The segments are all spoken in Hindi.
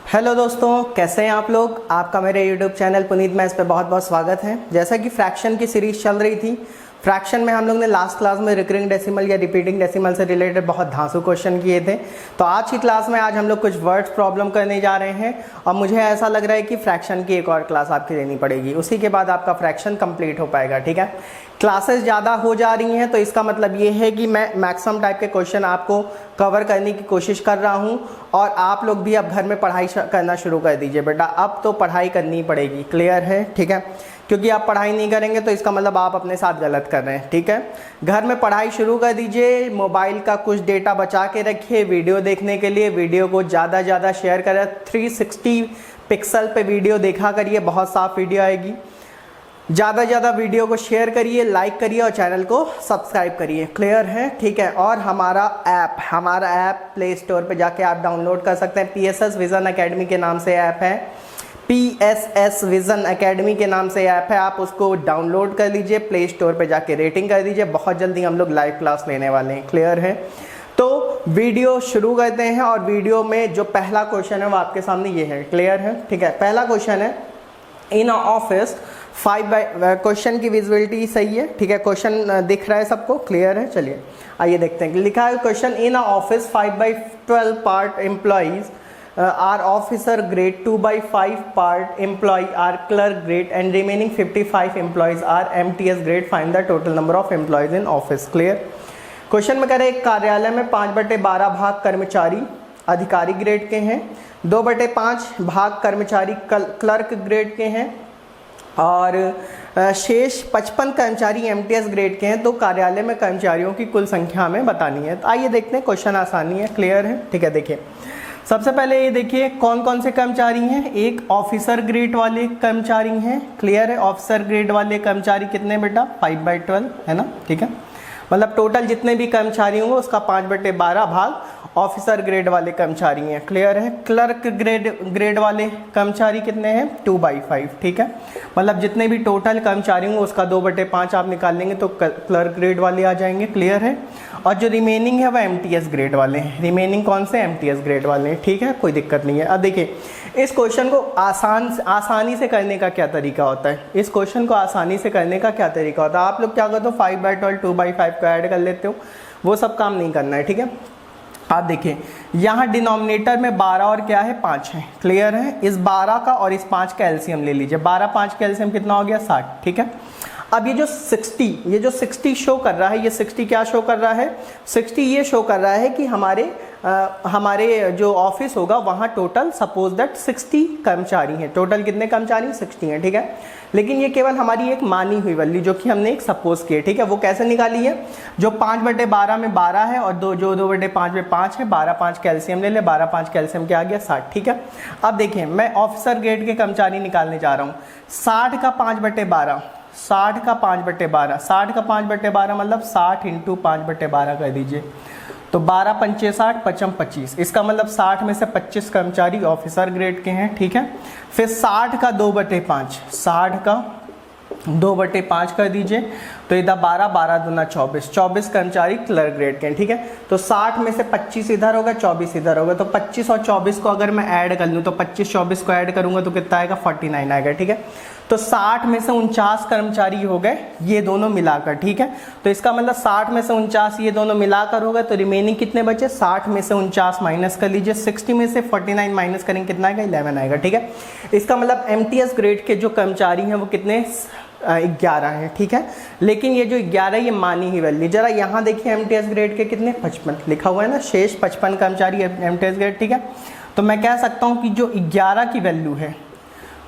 हेलो दोस्तों, कैसे हैं आप लोग। आपका मेरे यूट्यूब चैनल पुनीत मैथ्स पे बहुत बहुत स्वागत है। जैसा कि फ्रैक्शन की सीरीज चल रही थी, फ्रैक्शन में हम लोग ने लास्ट क्लास में रिकरिंग डेसिमल या रिपीटिंग डेसिमल से रिलेटेड बहुत धांसू क्वेश्चन किए थे। तो आज की क्लास में आज हम लोग कुछ वर्ड्स प्रॉब्लम करने जा रहे हैं और मुझे ऐसा लग रहा है कि फ्रैक्शन की एक और क्लास आपकी लेनी पड़ेगी, उसी के बाद आपका फ्रैक्शन कंप्लीट हो पाएगा। ठीक है, क्लासेस ज़्यादा हो जा रही हैं तो इसका मतलब ये है कि मैं मैक्सिमम टाइप के क्वेश्चन आपको कवर करने की कोशिश कर रहा हूं और आप लोग भी अब घर में पढ़ाई करना शुरू कर दीजिए बेटा। अब तो पढ़ाई करनी पड़ेगी, क्लियर है। ठीक है, क्योंकि आप पढ़ाई नहीं करेंगे तो इसका मतलब आप अपने साथ गलत कर रहे हैं। ठीक है, घर में पढ़ाई शुरू कर दीजिए, मोबाइल का कुछ डेटा बचा के रखिए वीडियो देखने के लिए। वीडियो को ज़्यादा ज़्यादा शेयर करें, 360 पिक्सल पे वीडियो देखा करिए, बहुत साफ वीडियो आएगी। ज़्यादा ज़्यादा वीडियो को शेयर करिए, लाइक करिए और चैनल को सब्सक्राइब करिए, क्लियर है। ठीक है, और हमारा ऐप प्ले स्टोर पे जाके आप डाउनलोड कर सकते हैं। PSS विजन एकेडमी के नाम से ऐप है, PSS विजन एकेडमी के नाम से ऐप है। आप उसको डाउनलोड कर लीजिए, प्ले स्टोर पे जाके रेटिंग कर दीजिए। बहुत जल्दी हम लोग लाइव क्लास लेने वाले हैं, क्लियर है। तो वीडियो शुरू करते हैं और वीडियो में जो पहला क्वेश्चन है वो आपके सामने ये है, क्लियर है। ठीक है, पहला क्वेश्चन है इन ऑफिस 5 बाई, क्वेश्चन की विजिबिलिटी सही है। ठीक है, क्वेश्चन दिख रहा है सबको, क्लियर है। चलिए आइए देखते हैं। लिखा है question in office 5/12 part employees are officer grade, 2/5 part employee are clerk grade and remaining 55 employees are MTS grade. Find the total number of employees in office. Clear. Question में कह रहे हैं कार्यालय में 5/12 भाग कर्मचारी अधिकारी ग्रेड के हैं, 2/5 भाग कर्मचारी क्लर्क ग्रेड के हैं और शेष 55 कर्मचारी MTS ग्रेड के हैं। तो कार्यालय में कर्मचारियों की कुल संख्या हमें बतानी है। तो आइए देखते हैं, क्वेश्चन आसानी है, क्लियर है। ठीक है, देखिए सबसे पहले ये देखिए कौन कौन से कर्मचारी हैं। एक ऑफिसर ग्रेड वाले कर्मचारी हैं, क्लियर है। ऑफिसर ग्रेड वाले कर्मचारी कितने बेटा, 5/12 है ना। ठीक है, मतलब टोटल जितने भी कर्मचारी होंगे उसका 5/12 भाग ऑफिसर ग्रेड वाले कर्मचारी हैं, क्लियर है। क्लर्क ग्रेड वाले कर्मचारी कितने हैं, 2/5। ठीक है, मतलब जितने भी टोटल कर्मचारी होंगे उसका 2/5 आप निकाल लेंगे तो क्लर्क ग्रेड वाले आ जाएंगे, क्लियर है। और जो रिमेनिंग है वह MTS ग्रेड वाले हैं। रिमेनिंग कौन से, MTS ग्रेड वाले हैं। ठीक है, कोई दिक्कत नहीं है। अब देखिए इस क्वेश्चन को आसानी से करने का क्या तरीका होता है। इस क्वेश्चन को आसानी से करने का क्या तरीका होता है, आप लोग क्या करते हो 5/12 2/5 को ऐड कर लेते हो, वो सब काम नहीं करना है। ठीक है, आप देखिए यहाँ डिनोमिनेटर में 12 और क्या है 5 है, क्लियर है। इस 12 का और इस 5 का एलसीएम ले लीजिए, 12 5 का एलसीएम कितना हो गया, 60। ठीक है, अब ये जो 60 शो कर रहा है, ये 60 क्या शो कर रहा है, 60 ये शो कर रहा है कि हमारे जो ऑफिस होगा वहाँ टोटल सपोज दैट 60 कर्मचारी हैं। टोटल कितने कर्मचारी, 60 हैं। ठीक है, लेकिन ये केवल हमारी एक मानी हुई वैल्यू जो कि हमने एक सपोज की है। ठीक है, वो कैसे निकाली है, जो 5/12 में 12 है और 2/5 में 5 है, 12/5 कैल्शियम ले ले, 12/5 कैल्शियम क्या आ गया, 60। ठीक है, अब देखिए मैं ऑफिसर ग्रेड के कर्मचारी निकालने जा रहा हूँ। 60 का 5/12, 60 का 5/12, 60 का 5/12 मतलब 60 × 5/12 कर दीजिए, तो 12 पंचे 60, 55 25। इसका मतलब 60 में से 25 कर्मचारी ऑफिसर ग्रेड के हैं। ठीक है, फिर 60 का 2/5, 60 का 2/5 कर दीजिए, तो इधर 12 12 दूना 24, 24 कर्मचारी क्लर्क ग्रेड के हैं। ठीक है, तो 60 में से 25 इधर होगा, 24 इधर होगा, तो 25 और 24 को अगर मैं ऐड कर लूँ तो 25 24 को ऐड करूंगा तो कितना आएगा, 49 आएगा। ठीक है, तो 60 में से 49 कर्मचारी हो गए ये दोनों मिलाकर। ठीक है, तो इसका मतलब 60 में से 49 ये दोनों मिलाकर हो गए, तो रिमेनिंग कितने बचे, 60 में से 49 माइनस कर लीजिए, 60 में से 49 माइनस करेंगे कितना आएगा, 11 आएगा। ठीक है, इसका मतलब MTS ग्रेड के जो कर्मचारी हैं वो कितने, 11 है। ठीक है, लेकिन ये जो 11 ये मानी ही वैल्यू, जरा यहाँ देखिए MTS ग्रेड के कितने, 55 लिखा हुआ है ना, शेष 55 कर्मचारी MTS ग्रेड। ठीक है, तो मैं कह सकता हूँ कि जो 11 की वैल्यू है,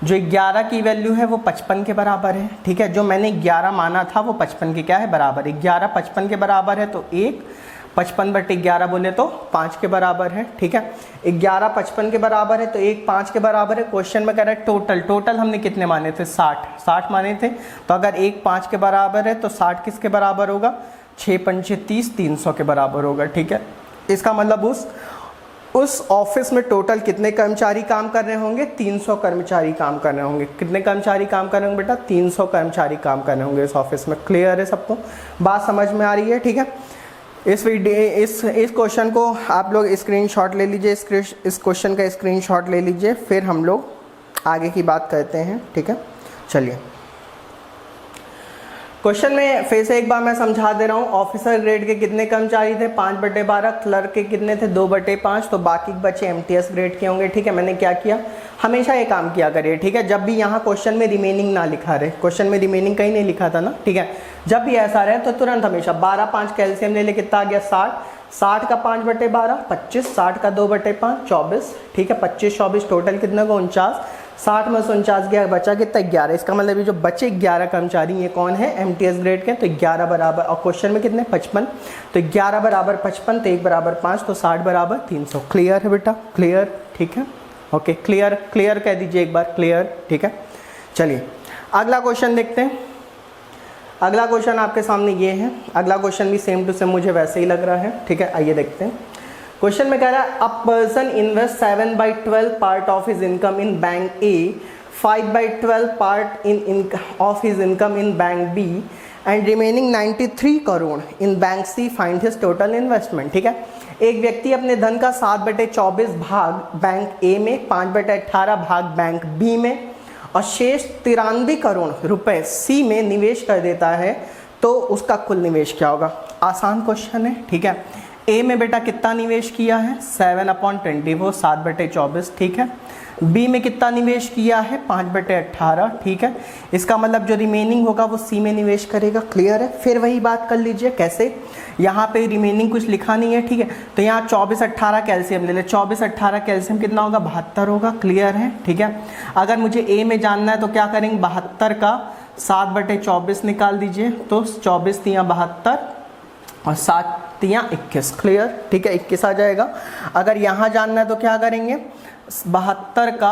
जो 11 की वैल्यू है वो 55 के बराबर है। ठीक है, जो मैंने 11 माना था वो 55 के क्या है, बराबर। 11 55 के बराबर है तो 1 55/11 बोले तो 5 के बराबर है। ठीक है, 11 55 के बराबर है तो 1 5 के बराबर है। क्वेश्चन में कह रहा है टोटल हमने कितने माने थे, 60 माने थे, तो अगर 1 5 के बराबर है तो 60 किसके बराबर होगा, 6 पंचे 30, 300 के बराबर होगा। ठीक है, इसका मतलब उस ऑफिस में टोटल कितने कर्मचारी काम कर रहे होंगे, 300 कर्मचारी काम कर रहे होंगे। कितने कर्मचारी काम कर रहे होंगे बेटा, 300 कर्मचारी काम कर रहे होंगे इस ऑफिस में। क्लियर है सबको, बात समझ में आ रही है। ठीक है, इस क्वेश्चन को आप लोग स्क्रीनशॉट ले लीजिए, इस क्वेश्चन का स्क्रीनशॉट ले लीजिए, फिर हम लोग आगे की बात करते हैं। ठीक है, चलिए क्वेश्चन में फिर से एक बार मैं समझा दे रहा हूँ। ऑफिसर ग्रेड के कितने कर्मचारी थे? 5/12। क्लर्क के कितने थे? 2/5। तो बाकी बचे एमटीएस ग्रेड के होंगे। ठीक है, मैंने क्या किया, हमेशा ये काम किया करिए। ठीक है, जब भी यहाँ क्वेश्चन में रिमेनिंग ना लिखा रहे, क्वेश्चन में रिमेनिंग कहीं नहीं लिखा था ना। ठीक है, जब भी ऐसा रहे तो तुरंत हमेशा 12 5 कैल्शियम ले ले, कितना आ गया 60। 60 का 5/12 25, 60 का 2/5 24। ठीक है, 25 24 टोटल कितना को 49। 60 में 49 गया, बचा कितना 11। इसका मतलब ये जो बचे 11 कर्मचारी ये कौन है? एमटीएस ग्रेड के। तो 11 बराबर, और क्वेश्चन में कितने 55, तो 11 बराबर 55, तो 1 बराबर 5, तो 60 बराबर 300। क्लियर है बेटा? क्लियर? ठीक है, ओके, क्लियर क्लियर कह दीजिए एक बार, क्लियर। ठीक है, चलिए अगला क्वेश्चन देखते हैं। अगला क्वेश्चन आपके सामने ये है। अगला क्वेश्चन भी सेम टू सेम मुझे वैसे ही लग रहा है। ठीक है, आइए देखते हैं। क्वेश्चन में कह रहा है a person invest 7/12 part of his income in bank A, 5/12 part in of his income in bank B and remaining 93 crore in bank C, find his total investment. ठीक है, एक व्यक्ति अपने धन का 7/24 भाग बैंक ए में, 5/18 भाग बैंक बी में और शेष 93 करोड़ रुपए सी में निवेश कर देता है, तो उसका कुल निवेश क्या होगा? आसान क्वेश्चन है। ठीक है, ए में बेटा कितना निवेश किया है? 7/24, 7/24। ठीक है, बी में कितना निवेश किया है? 5/18। ठीक है, इसका मतलब जो रिमेनिंग होगा वो सी में निवेश करेगा। क्लियर है? फिर वही बात कर लीजिए, कैसे? यहाँ पे रिमेनिंग कुछ लिखा नहीं है। ठीक है, तो यहाँ 24/18 कैल्शियम ले ले, 24/18 कैल्शियम कितना होगा? 72 होगा। क्लियर है? ठीक है, अगर मुझे ए में जानना है तो क्या करेंगे? 72 का 7/24 निकाल दीजिए, तो 24 × 72 और 7 × 21। क्लियर? ठीक है, 21 आ जाएगा। अगर यहाँ जानना है तो क्या करेंगे? 72 का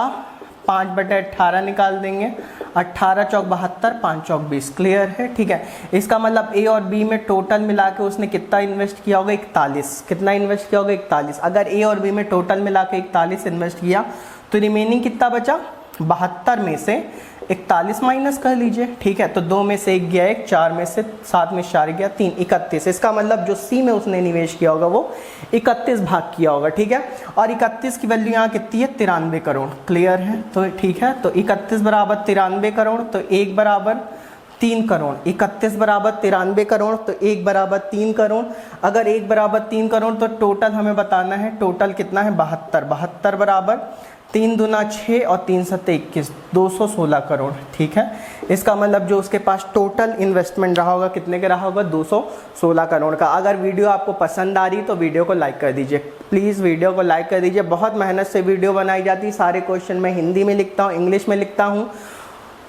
5/18 निकाल देंगे, 18 चौक 72, 5 चौक 20। क्लियर है? ठीक है, इसका मतलब ए और बी में टोटल मिला के उसने कितना इन्वेस्ट किया होगा? 41। कितना इन्वेस्ट किया होगा? 41। अगर ए और बी में टोटल मिला के 41 इन्वेस्ट किया तो रिमेनिंग कितना बचा? 72 में से 41 माइनस कर लीजिए। ठीक है, तो 2 में से 1 गया 1, 4 में से 7 में 4 गया 3, 31। इसका मतलब जो सी में उसने निवेश किया होगा वो 31 भाग किया होगा। ठीक है, और 31 की वैल्यू यहाँ कितनी है? 93 करोड़। क्लियर है? तो ठीक है, तो 31 बराबर 93 करोड़, तो 1 बराबर 3 करोड़। 31 बराबर 93 करोड़, तो 1 बराबर 3 करोड़। अगर 1 बराबर 3 करोड़ तो टोटल हमें बताना है, टोटल कितना है? 72। 72 बराबर 3 दूना 6 और 3 सत्ते 21, 216 करोड़। ठीक है, इसका मतलब जो उसके पास टोटल इन्वेस्टमेंट रहा होगा कितने का रहा होगा? 216 करोड़ का। अगर वीडियो आपको पसंद आ रही तो वीडियो को लाइक कर दीजिए, प्लीज़ वीडियो को लाइक कर दीजिए। बहुत मेहनत से वीडियो बनाई जाती है, सारे क्वेश्चन मैं हिंदी में लिखता हूँ, इंग्लिश में लिखता हूँ,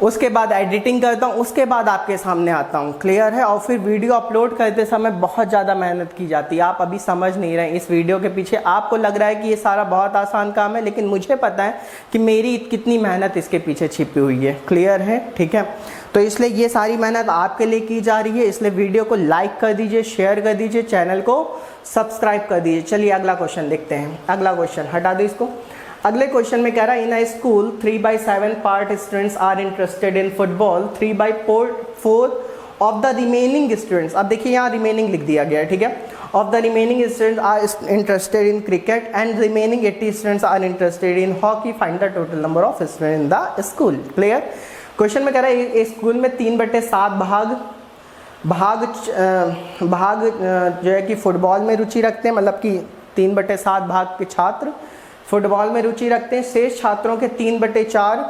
उसके बाद एडिटिंग करता हूँ, उसके बाद आपके सामने आता हूँ। क्लियर है? और फिर वीडियो अपलोड करते समय बहुत ज़्यादा मेहनत की जाती है। आप अभी समझ नहीं रहे इस वीडियो के पीछे, आपको लग रहा है कि ये सारा बहुत आसान काम है, लेकिन मुझे पता है कि मेरी कितनी मेहनत इसके पीछे छिपी हुई है। क्लियर है? ठीक है, तो इसलिए ये सारी मेहनत आपके लिए की जा रही है, इसलिए वीडियो को लाइक कर दीजिए, शेयर कर दीजिए, चैनल को सब्सक्राइब कर दीजिए। चलिए अगला क्वेश्चन देखते हैं। अगला क्वेश्चन हटा दो इसको। अगले क्वेश्चन में कह रहा है in a school 3/7 part students are interested in football, 3/4 of the remaining students, अब देखिए यहाँ रिमेनिंग लिख दिया गया है। ठीक है, of the remaining students are interested in cricket and remaining 80 students are interested in hockey, find the total number of students in the school. Clear? Question में कह रहा है स्कूल में 3/7 भाग जो है कि फुटबॉल में रुचि रखते हैं, मतलब कि 3/7 भाग के छात्र फुटबॉल में रुचि रखते हैं, शेष छात्रों के 3/4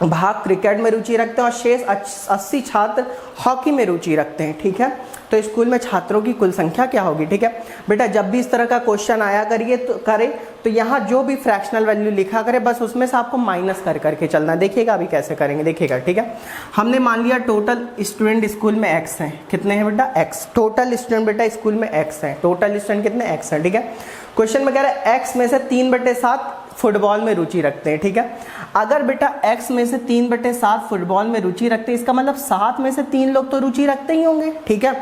भाग क्रिकेट में रुचि रखते हैं और शेष 80 छात्र हॉकी में रुचि रखते हैं। ठीक है, तो स्कूल में छात्रों की कुल संख्या क्या होगी? ठीक है बेटा, जब भी इस तरह का क्वेश्चन आया तो यहाँ जो भी फ्रैक्शनल वैल्यू लिखा करे बस उसमें से आपको माइनस कर करके चलना। देखिएगा अभी कैसे करेंगे, देखिएगा। ठीक है, हमने मान लिया टोटल स्टूडेंट स्कूल में x हैं, कितने हैं बेटा? x। टोटल स्टूडेंट बेटा स्कूल में x हैं, टोटल स्टूडेंट कितने? x हैं। ठीक है, क्वेश्चन में कह रहा है x में से 3/7 फुटबॉल में रुचि रखते हैं। ठीक है, अगर बेटा x में से 3/7 फुटबॉल में रुचि रखते हैं, इसका मतलब 7 में से 3 लोग तो रुचि रखते ही होंगे। ठीक है,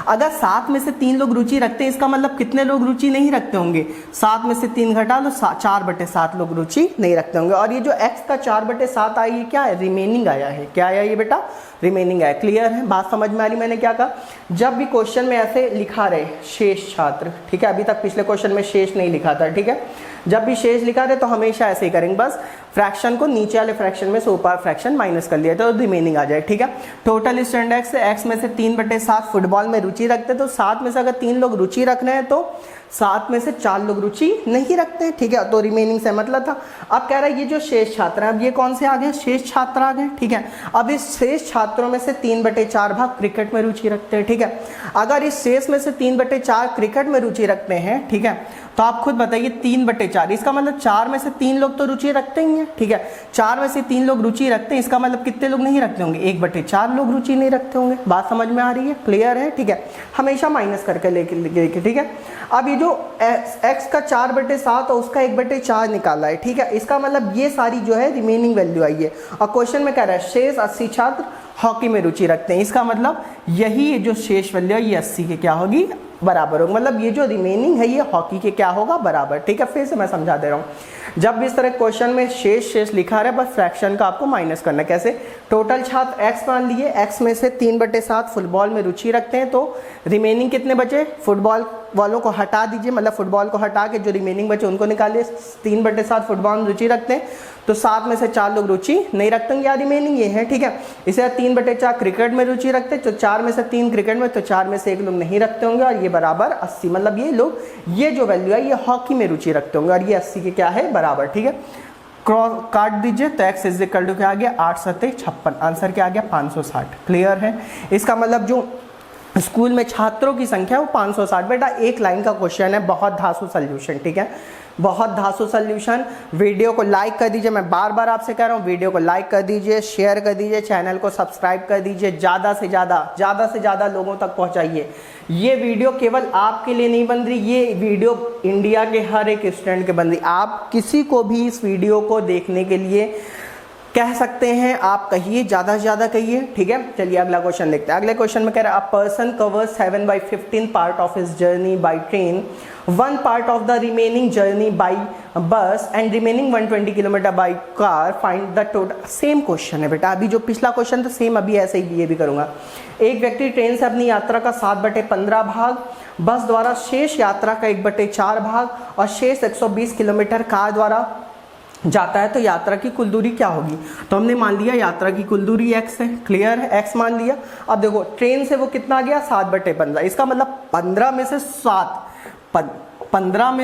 अगर 7 में से 3 लोग रुचि रखते हैं, इसका मतलब कितने लोग रुचि नहीं रखते होंगे? 7 में से 3 घटा लो, 4/7 लोग रुचि नहीं रखते होंगे। और ये जो x का 4/7 आई, ये क्या है? रिमेनिंग आया है। क्या आया ये बेटा? रिमेनिंग आया। क्लियर है? बात समझ में आ रही? मैंने क्या कहा, जब भी क्वेश्चन में ऐसे लिखा रहे शेष छात्र, ठीक है, अभी तक पिछले क्वेश्चन में शेष नहीं लिखा था, ठीक है, जब भी शेष लिखा रहे तो हमेशा ऐसे ही करेंगे, बस फ्रैक्शन को नीचे वाले फ्रैक्शन में से ऊपर फ्रैक्शन माइनस कर लिया तो रिमेनिंग आ जाए, ठीक है। टोटल स्टूडेंट x में से 3/7 फुटबॉल में रुचि रखते हैं, तो 7 में से अगर 3 लोग रुचि रख रहे हैं तो 7 में से 4 लोग रुचि नहीं रखते हैं, ठीक है, तो रिमेनिंग से मतलब था। अब कह रहा है ये जो शेष छात्र हैं, अब ये कौन से आ गए? शेष छात्र आ गए, ठीक है। अब इस शेष छात्रों में से 3/4 भाग क्रिकेट में रुचि रखते हैं, ठीक है। अगर इस शेष में से 3/4 क्रिकेट में रुचि रखते हैं, ठीक है, तो आप खुद बताइए 3/4, इसका मतलब 4 में से 3 लोग तो रुचि रखते ही हैं, ठीक है। 4 में से 3 लोग रुचि रखते हैं, इसका मतलब कितने लोग नहीं रखते होंगे? 1/4 लोग रुचि नहीं रखते होंगे। बात समझ में आ रही है? क्लियर है? ठीक है, हमेशा माइनस करके लेके, ठीक है। अब ये जो x का 4/7 और उसका 1/4 निकाला है, ठीक है, इसका मतलब ये सारी जो है रिमेनिंग वैल्यू आई है। और क्वेश्चन में कह रहा है शेष 80 छात्र हॉकी में रुचि रखते हैं, इसका मतलब यही जो शेष वैल्यू है ये 80 के क्या होगी? बराबर होगा। मतलब ये जो रिमेनिंग है ये हॉकी के क्या होगा? बराबर, ठीक है। फिर से मैं समझा दे रहा हूँ, जब भी इस तरह क्वेश्चन में शेष लिखा रहा है, बस फ्रैक्शन का आपको माइनस करना है। कैसे? टोटल छात्र x मान लिए, x में से 3/7 फुटबॉल में रुचि रखते हैं, तो रिमेनिंग कितने बचे? फुटबॉल वालों को हटा दीजिए, मतलब फुटबॉल को हटा के जो रिमेनिंग बचे उनको निकालिए। 3/7 फुटबॉल में रुचि रखते हैं, तो 7 में से 4 लोग रुचि नहीं रखते हैं, या रिमेनिंग ये है, ठीक है। इसे 3/4 क्रिकेट में रुचि रखते हैं, तो 4 में से 3 क्रिकेट में, तो 4 में से 1 लोग नहीं रखते होंगे, और ये बराबर 80, मतलब ये लोग ये जो वैल्यू है ये हॉकी में रुचि रखते होंगे, और ये 80 के क्या है? बराबर, ठीक है। क्रॉस काट दीजिए, तो x इक्वल टू क्या आ गया? 8 7 56, आंसर क्या आ गया? 560। क्लियर है? इसका मतलब जो स्कूल में छात्रों की संख्या वो 560। बेटा एक लाइन का क्वेश्चन है, बहुत धांसू सोल्यूशन, ठीक है, बहुत धांसू सोल्यूशन। वीडियो को लाइक कर दीजिए, मैं बार बार आपसे कह रहा हूँ, वीडियो को लाइक कर दीजिए, शेयर कर दीजिए, चैनल को सब्सक्राइब कर दीजिए, ज़्यादा से ज़्यादा लोगों तक पहुँचाइए। ये वीडियो केवल आपके लिए नहीं बन रही, ये वीडियो इंडिया के हर एक स्टूडेंट के बन रही। आप किसी को भी इस वीडियो को देखने के लिए कह सकते हैं, आप कहिए, ज़्यादा से ज़्यादा कहिए, ठीक है। चलिए अगला क्वेश्चन देखते हैं। अगले क्वेश्चन में कह रहा है a person covers 7/15 part of his journey by train, 1 part of the remaining journey by bus and remaining 120 kilometre by car, find the total। Same question है बेटा, अभी जो पिछला क्वेश्चन था सेम अभी ऐसे ही ये भी करूँगा। एक व्यक्ति ट्रेन से अपनी यात्रा का 7/15 भाग, बस द्वारा शेष यात्रा का 1/4 भाग और शेष 120 किलोमीटर कार द्वारा जाता है, तो यात्रा की कुल दूरी क्या होगी? तो हमने मान लिया यात्रा की कुल दूरी x है। क्लियर है? x मान लिया। अब देखो ट्रेन से वो कितना गया? 7/15, इसका मतलब 15 में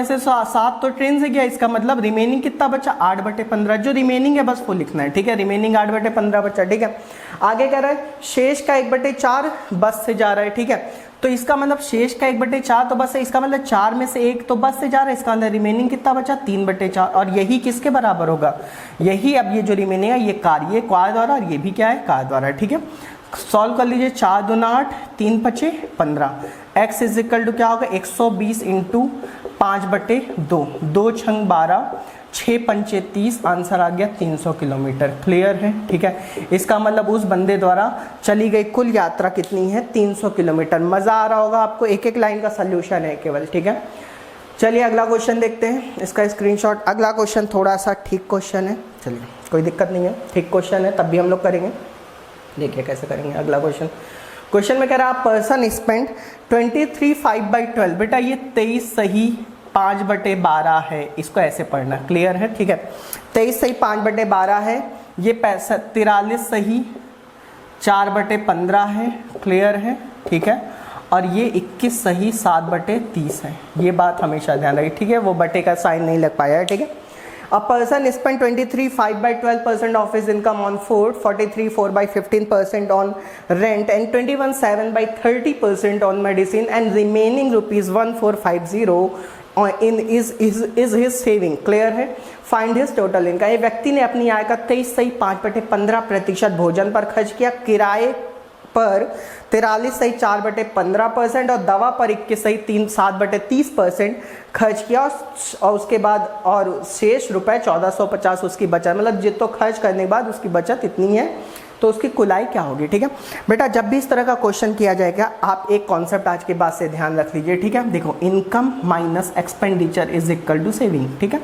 से 7 तो ट्रेन से गया, इसका मतलब रिमेनिंग कितना बचा? 8/15। जो रिमेनिंग है बस वो लिखना है, ठीक है, रिमेनिंग 8/15 बचा, ठीक है। आगे कह रहा है शेष का 1/4 बस से जा रहा है, ठीक है, तो इसका मतलब शेष का 1/4 तो बस है, इसका मतलब 4 में से 1 तो बस से जा रहा है, इसका अंदर रिमेनिंग कितना बचा? 3/4। और यही किसके बराबर होगा? यही अब ये जो रिमेनिंग है ये कार द्वारा, और ये भी क्या है? कार द्वारा, ठीक है। सॉल्व कर लीजिए, 4 दूना 8, 3 5 15। x इज इक्वल टू क्या होगा? 120 इंटू 5/2, 2 छंग 12, 6 पंचे 30, आंसर आ गया 300 किलोमीटर। क्लियर है? ठीक है, इसका मतलब उस बंदे द्वारा चली गई कुल यात्रा कितनी है? 300 किलोमीटर। मज़ा आ रहा होगा आपको, एक एक लाइन का सोल्यूशन है केवल, ठीक है। चलिए अगला क्वेश्चन देखते हैं, इसका स्क्रीनशॉट। अगला क्वेश्चन थोड़ा सा ठीक क्वेश्चन है, चलिए कोई दिक्कत नहीं है, ठीक क्वेश्चन है, तब भी हम लोग करेंगे। देखिए कैसे करेंगे अगला क्वेश्चन में कह रहा है पर्सन स्पेंड 23 5/12। बेटा ये 23 सही 5/12 है, इसको ऐसे पढ़ना। क्लियर है? ठीक है, 23 सही 5/12 है, ये 43 सही 4/15 है। क्लियर है? ठीक है, और ये 21 सही 7/30 है। ये बात हमेशा ध्यान रखिए, ठीक है, वो बटे का साइन नहीं लग पाया है, ठीक है। A person spent 23 5/12% of his income on food, 43 4/15% on rent, and 21 7/30% on medicine, and remaining rupees 1450 in is his saving। Clear है? Find his total income. ये व्यक्ति ने अपनी आय का 23 सही 5/15% भोजन पर खर्च किया, किराए पर 43 सही 4/15% और दवा पर 21 सही 7/30% खर्च किया, और उसके बाद और शेष रुपए 1450 उसकी बचत, मतलब जितना खर्च करने के बाद उसकी बचत इतनी है। तो उसकी कुलाई क्या होगी, ठीक है बेटा। जब भी इस तरह का क्वेश्चन किया जाएगा आप एक कॉन्सेप्ट आज के बाद से ध्यान रख लीजिए, ठीक है। देखो income minus expenditure is equal to saving, ठीक है।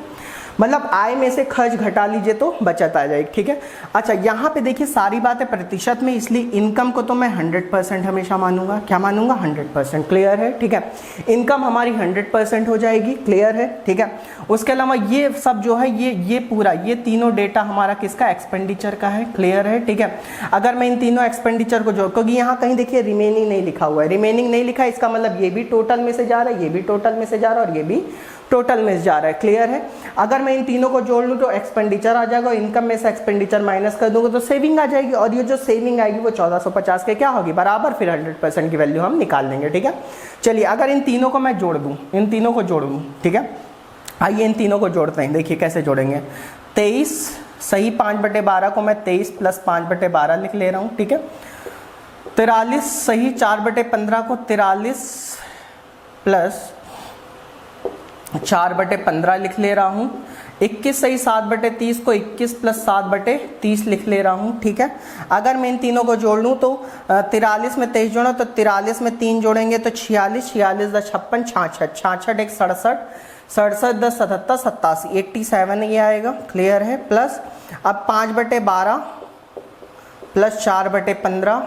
मतलब आय में से खर्च घटा लीजिए तो बचत आ जाएगी, ठीक है। अच्छा यहाँ पे देखिए सारी बातें प्रतिशत में, इसलिए इनकम को तो मैं 100% हमेशा मानूंगा। क्या मानूंगा? 100%। क्लियर है, ठीक है। इनकम हमारी 100% हो जाएगी, क्लियर है, ठीक है। उसके अलावा ये सब जो है ये पूरा ये तीनों डेटा हमारा किसका? एक्सपेंडिचर का है, क्लियर है, ठीक है। अगर मैं इन तीनों एक्सपेंडिचर को जोड़, क्योंकि यहाँ कहीं देखिए रिमेनिंग नहीं लिखा हुआ है, रिमेनिंग नहीं लिखा है, इसका मतलब ये भी टोटल में से जा रहा है, ये भी टोटल में से जा रहा है और ये भी टोटल में जा रहा है, क्लियर है। अगर मैं इन तीनों को जोड़ लूँ तो एक्सपेंडिचर आ जाएगा, इनकम में से एक्सपेंडिचर माइनस कर दूंगा तो सेविंग आ जाएगी, और ये जो सेविंग आएगी वो 1450 के क्या होगी? बराबर। फिर 100% की वैल्यू हम निकाल देंगे, ठीक है। चलिए अगर इन तीनों को मैं जोड़ दूँ, इन तीनों को जोड़ दूँ, ठीक है। आइए इन तीनों को जोड़ते हैं, देखिए कैसे जोड़ेंगे। 23 सही 5/12 को मैं 23 + 5/12 लिख ले रहा हूँ, ठीक है। 43 सही 4/15 को 43 + 4/15 लिख ले रहा हूँ। 21 सही 7/30 को 21 + 7/30 लिख ले रहा हूँ, ठीक है। अगर मैं इन तीनों को जोड़ लूँ तो 43 में 23 जोड़ा तो 43 में 3 जोड़ेंगे तो 46, 46 + 56 66, 66 एक 67, 67 + 77 87, 87 ये आएगा, क्लियर है। प्लस अब 5/12 + 4/15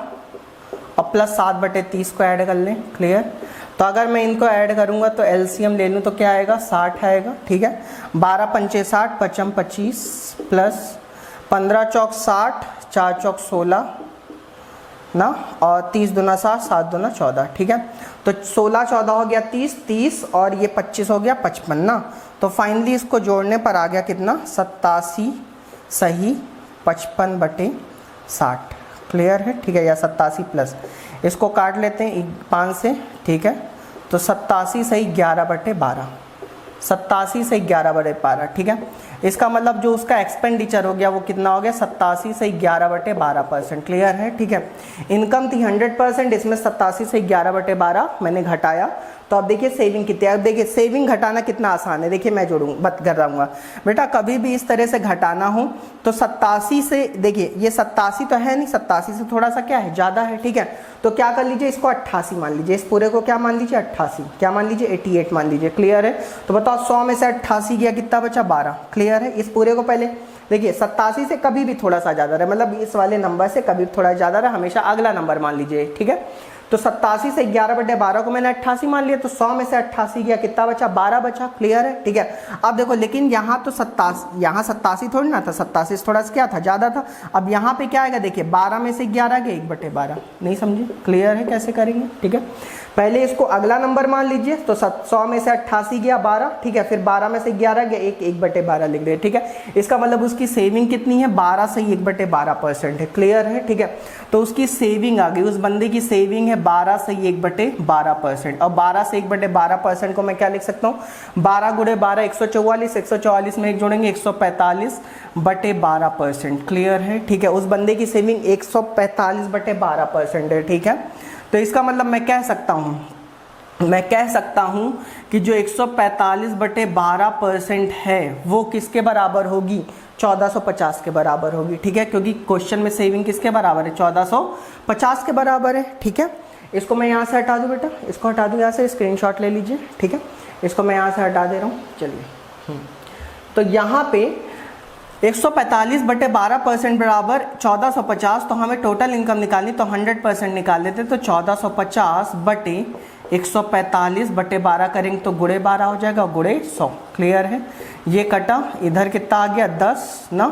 और प्लस 7/30 को ऐड कर लें, क्लियर। तो अगर मैं इनको ऐड करूंगा तो एलसीएम ले लूँ तो क्या आएगा? 60 आएगा, ठीक है। 12 पंचे 60, 55 25 प्लस 15 चौक 60, 4 चौक 16 ना, और 30 दूना 60, 7 दूना 14, ठीक है। तो 16 14 हो गया 30, 30 और ये 25 हो गया 55 ना। तो फाइनली इसको जोड़ने पर आ गया कितना? 87 सही 55/60, क्लियर है, ठीक है। या 87 प्लस इसको काट लेते हैं 5 से, ठीक है। तो 87 सही 11/12, 87 सही 11/12, ठीक है। इसका मतलब जो उसका एक्सपेंडिचर हो गया वो कितना हो गया? 87 सही 11/12%, क्लियर है, ठीक है। इनकम थी 100%, इसमें 87 सही 11/12 मैंने घटाया, तो अब देखिए सेविंग कितनी है। अब देखिए सेविंग घटाना कितना आसान है, देखिए मैं जोड़ूंगा बात कर रहा बेटा। कभी भी इस तरह से घटाना हो तो 87 से, देखिए ये 87 तो है नहीं, 87 से थोड़ा सा क्या है? ज़्यादा है, ठीक है। तो क्या कर लीजिए, इसको 88 मान लीजिए, इस पूरे को क्या मान लीजिए? 88, क्या मान लीजिए? 88 मान लीजिए, क्लियर है। तो बताओ 100 में से 88 गया, कितना बचा? 12, क्लियर है। इस पूरे को पहले देखिए 87 से कभी भी थोड़ा सा ज़्यादा रहे, मतलब इस वाले नंबर से कभी थोड़ा ज़्यादा रहे, हमेशा अगला नंबर मान लीजिए, ठीक है। तो 87 से 11/12 को मैंने 88 मान लिया, तो 100 में से 88 गया, कितना बचा? 12 बचा, क्लियर है, ठीक है। अब देखो लेकिन यहाँ तो 87, यहाँ 87 थोड़ी ना था, 87 से थोड़ा सा क्या था? ज़्यादा था। अब यहाँ पे क्या आएगा? देखिए 12 में से 11 गया, 1/12, नहीं समझे? क्लियर है कैसे करेंगे, ठीक है। पहले इसको अगला नंबर मान लीजिए, तो 100 में से 88 गया 12, ठीक है। फिर 12 में से 11 गया, 1/12 लिख दे, ठीक है। इसका मतलब उसकी सेविंग कितनी है? 12 से 1/12% है, क्लियर है, ठीक है। तो उसकी सेविंग आ गई, उस बंदे की सेविंग है 12 से 1/12%, और 12 से 1/12% को मैं क्या लिख सकता हूँ? 12 × 12 144, 144 में एक जोड़ेंगे 145/12%, क्लियर है, ठीक है। उस बंदे की सेविंग 145/12% है, ठीक है। तो इसका मतलब मैं कह सकता हूं कि जो 145/12% है वो किसके बराबर होगी? 1450 के बराबर होगी, ठीक है। क्योंकि क्वेश्चन में सेविंग किसके बराबर है? 1450 के बराबर है, ठीक है। इसको मैं यहाँ से हटा दूँ बेटा, इसको हटा दूँ यहाँ से, स्क्रीनशॉट ले लीजिए, ठीक है। इसको मैं यहाँ से हटा दे रहा हूँ, चलिए। तो यहाँ पे 145/12% बराबर 1450, तो हमें टोटल इनकम निकालनी, तो 100% निकाल लेते, तो 1450/145/12 करेंगे तो गुणे 12 हो जाएगा, गुणे 100, क्लियर है। ये कटा, इधर कितना आ गया? 10 ना,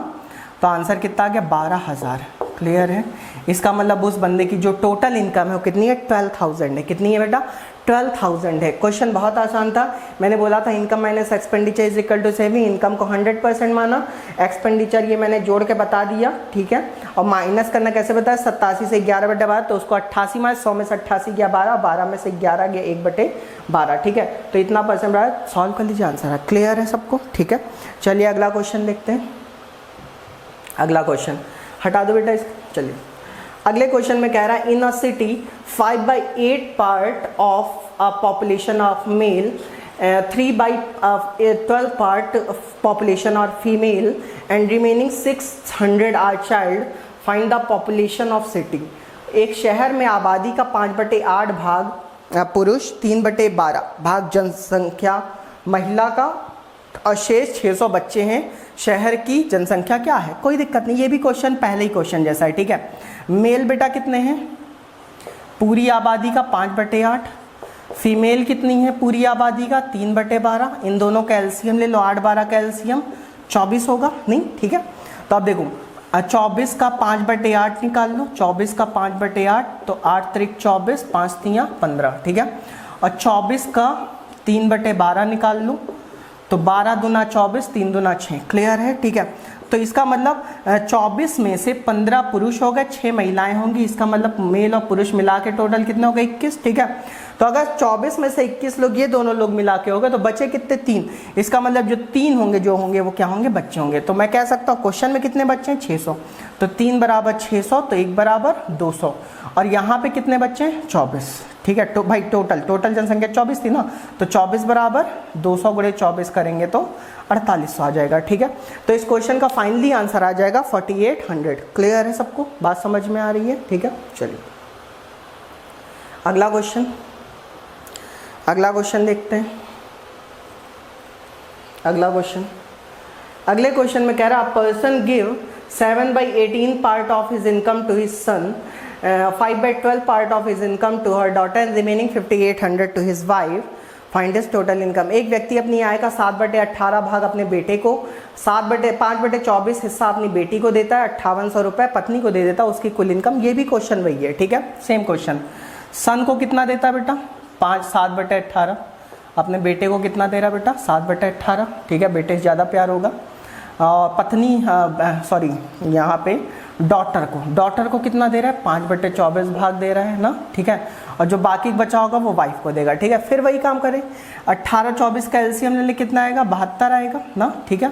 तो आंसर कितना आ गया? 12,000, क्लियर है। इसका मतलब उस बंदे की जो टोटल इनकम है वो कितनी है? 12,000 है। कितनी है बेटा? 12,000 है। क्वेश्चन बहुत आसान था, मैंने बोला था income minus expenditure is equal to saving. Income को 100% माना, एक्सपेंडिचर ये मैंने जोड़ के बता दिया, ठीक है। और माइनस करना कैसे बताया? 87 से 11/12, तो उसको 88 माइनस 100 में से 88 गया 12, 12 में से 11 गया 1/12, ठीक है। तो इतना परसेंट रहा, सॉल्व कर लीजिए, आंसर है, क्लियर है सबको, ठीक है। चलिए अगला क्वेश्चन देखते हैं। अगला क्वेश्चन हटा दो बेटा इसको, चलिए। अगले क्वेश्चन में कह रहा है in a city 5/8 part of a population of male, 3/12 part population और female, and remaining 600 are child, find the population of city. एक शहर में आबादी का 5/8 भाग पुरुष, 3/12 भाग जनसंख्या महिला का और शेष 600 बच्चे हैं। शहर की जनसंख्या क्या है? कोई दिक्कत नहीं, ये भी क्वेश्चन पहले ही क्वेश्चन जैसा है, ठीक है। मेल बेटा कितने हैं? पूरी आबादी का 5/8। फीमेल कितनी है पूरी आबादी का? 3/12। इन दोनों का एलसीएम ले लो, 8/12 का एलसीएम 24 होगा, नहीं, ठीक है। तो अब देखो 24 का 5/8 निकाल लो, 24 का 5/8 तो 8 त्रिक 24, 5 तियाँ 15, ठीक है। और 24 का 3/12 निकाल लो तो 12 दूना 24, 3 दूना 6, क्लियर है, ठीक है। तो इसका मतलब 24 में से 15 पुरुष हो गए, 6 महिलाएं होंगी। इसका मतलब मेल और पुरुष मिला के टोटल कितने हो गए? 21, ठीक है। तो अगर 24 में से 21 लोग ये दोनों लोग मिला के हो गए तो बचे कितने? 3। इसका मतलब जो 3 होंगे जो होंगे वो क्या होंगे? बच्चे होंगे। तो मैं कह सकता हूँ क्वेश्चन में कितने बच्चे हैं? 600। तो 3 बराबर 600 तो 1 बराबर 200। और यहाँ पे कितने बच्चे हैं? 24, ठीक है। तो भाई टोटल जनसंख्या 24 थी ना, तो 24 बराबर 200 गुणे 24 करेंगे तो 4800 आ जाएगा, ठीक है। तो इस क्वेश्चन का फाइनली आंसर आ जाएगा 4800। क्लियर है सबको? बात समझ में आ रही है, ठीक है। चलिए अगला क्वेश्चन देखते हैं। अगले क्वेश्चन में कह रहा है person give 7/18 part of his income to his son, 5/12 part of his income to her daughter and remaining 5800 to his wife, find his total income. एक व्यक्ति अपनी आय का 7/18 भाग अपने बेटे को, 5/24 हिस्सा अपनी बेटी को देता है, 5800 रुपये पत्नी को दे देता है उसकी कुल इनकम। ये भी क्वेश्चन वही है, ठीक है, सेम क्वेश्चन। सन को कितना देता है बेटा? 7/18। अपने बेटे को कितना दे रहा है बेटा? 7/18, ठीक है, बेटे से ज़्यादा प्यार होगा। पत्नी यहाँ पे डॉटर को कितना दे रहा है? 5/24 भाग दे रहा है ना, ठीक है। और जो बाकी बचा होगा वो वाइफ को देगा, ठीक है। फिर वही काम करें, 18/24 का एलसीएम ले ले, कितना आएगा? 72 आएगा ना, ठीक है।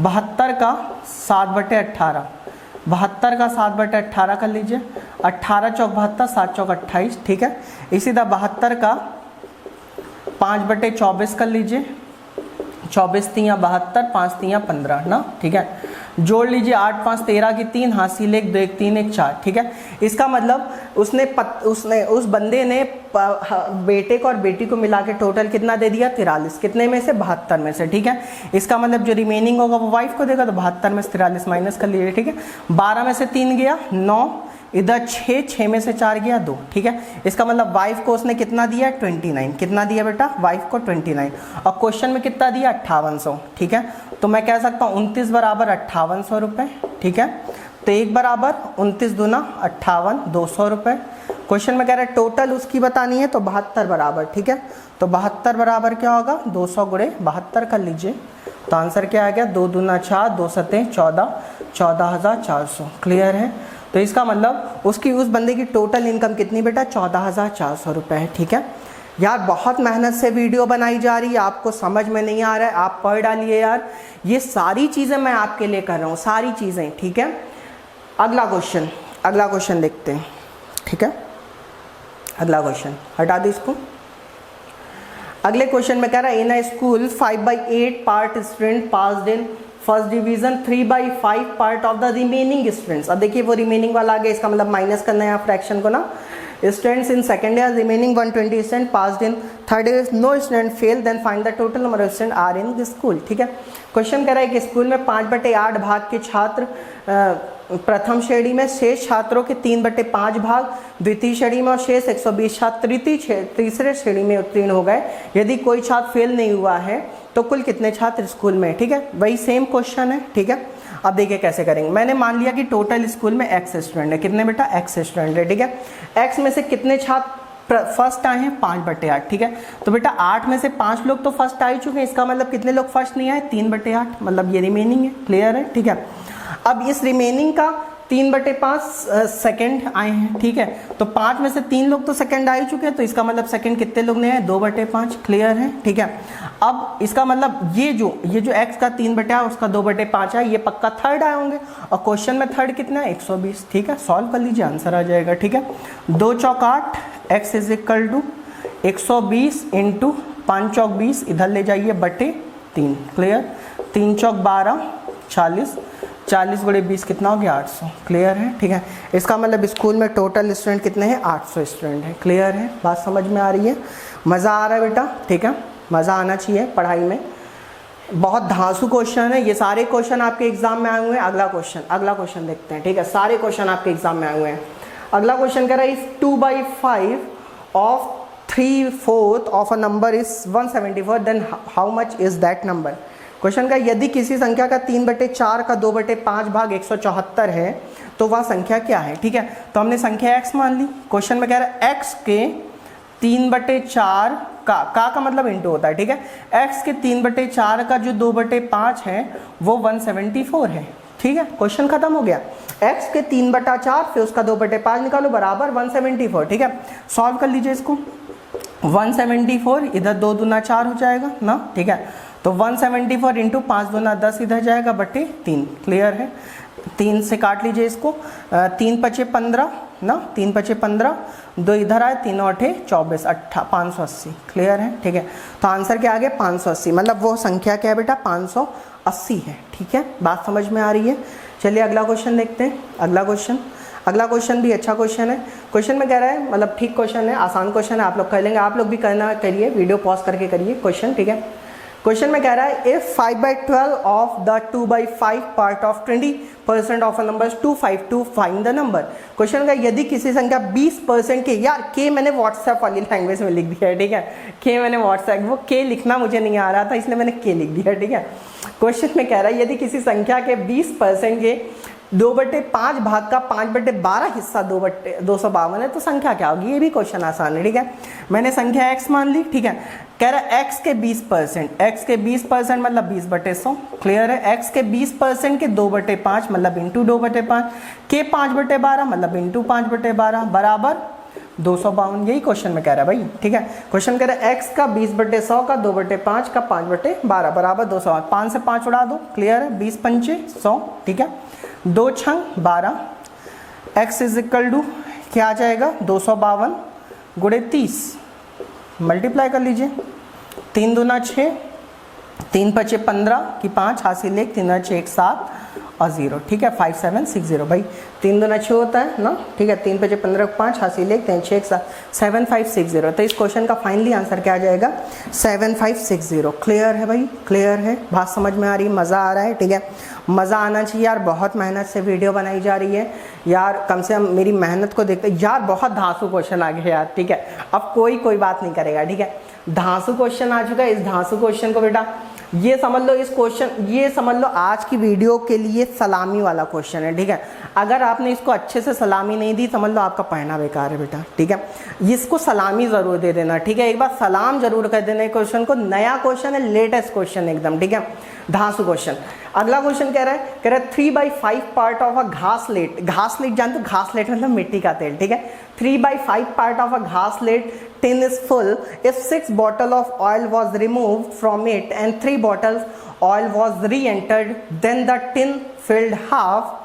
72 का 7/18, 72 का 7/18 कर लीजिए, 18 चौक 72, 7 चौक 28, ठीक है। इसी तरह 72 का 5/24 कर लीजिए, 24 तियाँ 72, 5 तियाँ 15 ना, ठीक है। जोड़ लीजिए 8 5 13 की 3, हासिल 1 2 1 3 1 4, ठीक है। इसका मतलब उस बंदे ने बेटे को और बेटी को मिला के टोटल कितना दे दिया? 43। कितने में से? 72 में से, ठीक है। इसका मतलब जो रिमेनिंग होगा वो वाइफ को देगा, तो 72 में से 43 माइनस कर लीजिए, ठीक है। 12 में से 3 गया 9, इधर 6 में से 4 गया 2, ठीक है। इसका मतलब वाइफ को उसने कितना दिया? 29। कितना दिया बेटा? वाइफ को 29। और क्वेश्चन में कितना दिया? 5800, ठीक है। तो मैं कह सकता हूँ 29 बराबर 5800 रुपये, ठीक है। तो 1 बराबर 29 दूना 58, 200 रुपये। क्वेश्चन में कह रहा है टोटल उसकी बतानी है, तो 72 बराबर, ठीक है। तो 72 बराबर क्या होगा? 200 गुणे 72 कर लीजिए, तो आंसर क्या आ गया? 2 दूना 4, 2 सतें 14, 14,400। क्लियर है? तो इसका मतलब उस बंदे की टोटल इनकम कितनी बेटा? 14,400 रुपये है, ठीक है। यार बहुत मेहनत से वीडियो बनाई जा रही है, आपको समझ में नहीं आ रहा है, आप पढ़ डालिए यार। ये सारी चीज़ें मैं आपके लिए कर रहा हूँ, सारी चीज़ें, ठीक है। अगला क्वेश्चन देखते हैं, ठीक है। अगला क्वेश्चन हटा दो इसको। अगले क्वेश्चन में कह रहा है in a school 5/8 part student passed in first division, 3/5 part of the remaining students. अब देखिए वो रिमेनिंग वाला आ गया, इसका मतलब माइनस करना है यहाँ फ्रैक्शन को ना। Students in second year remaining 120 student passed in third year, no student fail, then find the total number of student are in the school, ठीक है। क्वेश्चन कह रहा है कि स्कूल में 5/8 भाग के छात्र प्रथम श्रेणी में, शेष छात्रों के 3/5 भाग द्वितीय श्रेणी में और शेष 120 छात्र तीसरे श्रेणी में उत्तीर्ण हो गए। यदि कोई छात्र फेल नहीं हुआ है तो कुल कितने छात्र स्कूल में, ठीक है। वही सेम क्वेश्चन है, ठीक है। अब देखिए कैसे करेंगे। मैंने मान लिया कि टोटल स्कूल में x स्टूडेंट है, कितने बेटा? x स्टूडेंट है, ठीक है। x में से कितने छात्र फर्स्ट आए हैं? 5/8, ठीक है। तो बेटा 8 में से 5 लोग तो फर्स्ट आ ही चुके हैं, इसका मतलब कितने लोग फर्स्ट नहीं आए? 3/8, मतलब ये रिमेनिंग है, क्लियर है, ठीक है। अब इस रिमेनिंग का 3/5 सेकंड आए हैं, ठीक है। तो 5 में से 3 लोग तो सेकंड आ ही चुके हैं, तो इसका मतलब सेकंड कितने लोग ने आए? 2/5, क्लियर है, ठीक है। अब इसका मतलब ये जो x का 3/8 उसका 2/5 है, ये पक्का थर्ड आए होंगे। और क्वेश्चन में थर्ड कितना है? 120, ठीक है। सॉल्व कर लीजिए, आंसर आ जाएगा, ठीक है। 2 चौक 8, x is equal to 120 into 5 चौक 20, इधर ले जाइए बटे 3, क्लियर। 3 चौक 12, 40, 40 गुणे 20 कितना हो गया 800। क्लियर है, ठीक है। इसका मतलब स्कूल में टोटल स्टूडेंट कितने हैं, 800 स्टूडेंट हैं। क्लियर है, बात समझ में आ रही है, मज़ा आ रहा है बेटा, ठीक है। मज़ा आना चाहिए पढ़ाई में। बहुत धांसू क्वेश्चन है, ये सारे क्वेश्चन आपके एग्जाम में आए हुए हैं। अगला क्वेश्चन देखते हैं, ठीक है। सारे क्वेश्चन आपके एग्जाम में आए हुए हैं। अगला क्वेश्चन कह रहा है, इस 2/5 of 3/4 of a number is 174, then how much is that number. Question का, यदि किसी संख्या का 3/4 का 2/5 भाग 174 है तो वह संख्या क्या है, ठीक है। तो हमने संख्या x मान ली। क्वेश्चन में कह रहा है x के 3/4 का मतलब इंटू होता है, ठीक है। x के 3/4 का जो 2/5 है वो 174 है, ठीक है। क्वेश्चन खत्म हो गया। x के 3/4 फिर उसका 2/5 निकालो बराबर 174, ठीक है। सॉल्व कर लीजिए इसको। 174 इधर 2 दूना 4 हो जाएगा ना, ठीक है। तो 174 इंटू 5 दूना 10 इधर जाएगा बटे 3। क्लियर है, 3 से काट लीजिए इसको। 3 पचे 15 ना, 3 पचे 15, 2 इधर आए, 3 और 8 24, 580। क्लियर है, ठीक है। तो आंसर क्या आ गया 580, मतलब वो संख्या क्या है बेटा 580 है, ठीक है। बात समझ में आ रही है। चलिए अगला क्वेश्चन देखते हैं। अगला क्वेश्चन भी अच्छा क्वेश्चन है। क्वेश्चन में कह रहा है, मतलब ठीक क्वेश्चन है, आसान क्वेश्चन है, आप लोग कर लेंगे। आप लोग भी करना करिए, वीडियो पॉज करके करिए क्वेश्चन, ठीक है। क्वेश्चन में कह रहा है, if 5/12 of the 2/5 part of 20% of a number 252 find the number. Question का, यदि किसी संख्या 20% के, यार के मैंने व्हाट्सएप वाली लैंग्वेज में लिख दिया है, ठीक है। के मैंने व्हाट्सएप, वो के लिखना मुझे नहीं आ रहा था इसलिए मैंने के लिख दिया, ठीक है। क्वेश्चन में कह रहा है, यदि किसी संख्या के 20% के 2/5 भाग का 5/12 हिस्सा 252 है तो संख्या क्या होगी। ये भी क्वेश्चन आसान है, ठीक है। मैंने संख्या x मान ली, ठीक है। कह रहा है x के 20% मतलब 20/100। क्लियर है, x के 20% के 2/5 मतलब इंटू 2/5, के 5/12 मतलब इंटू 5/12 बराबर 252। यही क्वेश्चन में कह रहा है भाई, ठीक है। क्वेश्चन कह रहा है x का 20/100 का 2/5 का 5/12 बराबर 200। 5 से 5 उड़ा दो। क्लियर है, 20 पंचे 100, ठीक है। 2 छंग 12, x इज इक्वल टू क्या आ जाएगा 252 गुणे 30, मल्टीप्लाई कर लीजिए। 3 दूना 6, 3 पचे 15 की 5 हासिल 1, 3 6 1 7 और 0, ठीक है। 5760 भाई, 3 दूना 6 होता है ना, ठीक है। 3 पचे 15 5 हासिल 1, 3 6 1 7 7560। तो इस क्वेश्चन का फाइनली आंसर क्या आ जाएगा 7560। क्लियर है भाई, क्लियर है, बात समझ में आ रही है, मज़ा आ रहा है, ठीक है। मज़ा आना चाहिए यार, बहुत मेहनत से वीडियो बनाई जा रही है यार, कम से कम मेरी मेहनत को देखते यार। बहुत धांसू क्वेश्चन आ गए यार, ठीक है। अब कोई बात नहीं करेगा, ठीक है। धांसू क्वेश्चन आ चुका है। इस धांसू क्वेश्चन को बेटा ये समझ लो, इस क्वेश्चन ये समझ लो आज की वीडियो के लिए सलामी वाला क्वेश्चन है, ठीक है। अगर आपने इसको अच्छे से सलामी नहीं दी समझ लो आपका पढ़ना बेकार है बेटा, ठीक है। इसको सलामी जरूर दे देना, ठीक है। एक बार सलाम जरूर कर देना क्वेश्चन को। नया क्वेश्चन है, लेटेस्ट क्वेश्चन एकदम, ठीक है। धांसू क्वेश्चन। अगला क्वेश्चन कह रहा है 3/5 पार्ट ऑफ अ घासलेट। घासलेट जानते हो, घासलेट मतलब मिट्टी का तेल, ठीक है। 3/5 पार्ट ऑफ अ घासलेट tin is full. If 6 bottle of oil was removed from it and 3 bottles oil was re-entered, then the tin filled half.